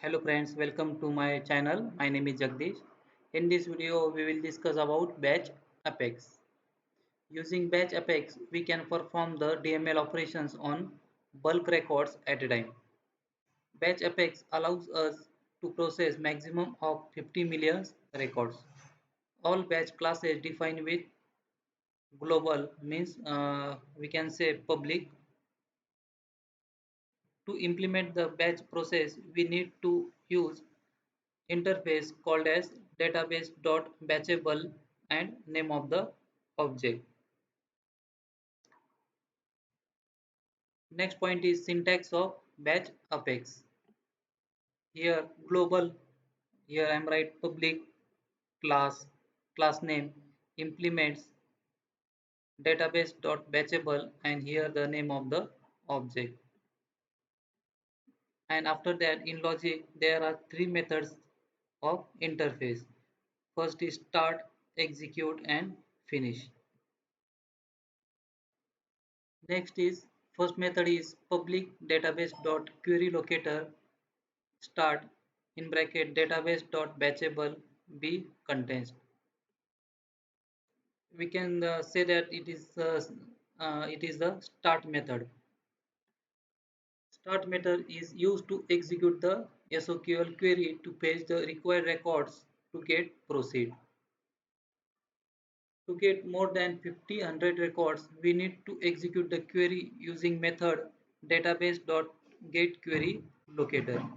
Hello friends, welcome to my channel. My name is Jagdish. In this video, we will discuss about batch apex. Using batch apex, we can perform the DML operations on bulk records at a time. Batch apex allows us to process maximum of 50 million records. All batch classes defined with global means we can say public. To implement the batch process, we need to use interface called as database.batchable and name of the object. Next point is syntax of batch apex. Here global, here I am write public class, class name implements database.batchable and here the name of the object. And after that in logic there are three methods of interface. First is start, execute and finish. Next is first method is public database dot query locator start in bracket database dot batchable b contains. We can say that it is the start method. Start method is used to execute the SOQL query to fetch the required records to get proceed. To get more than 50 100 records, we need to execute the query using method database.getQueryLocator.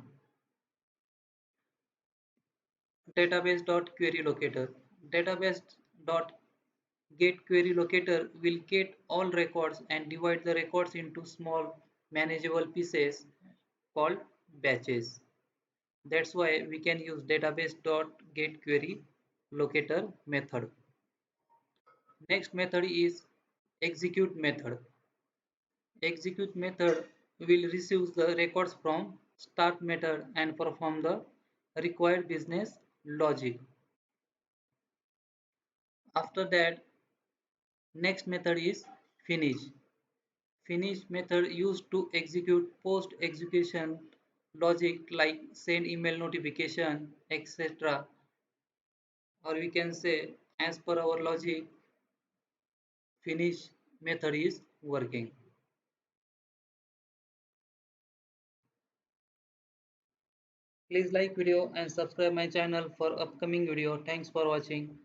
Database.queryLocator. Database.getQueryLocator will get all records and divide the records into small manageable pieces called batches. That's why we can use database.getQueryLocator method. Next method is execute method. Execute method will receive the records from start method and perform the required business logic. After that, next method is finish. Finish method used to execute post execution logic like send email notification, etc. Or we can say as per our logic, finish method is working. Please like video and subscribe my channel for upcoming video. Thanks for watching.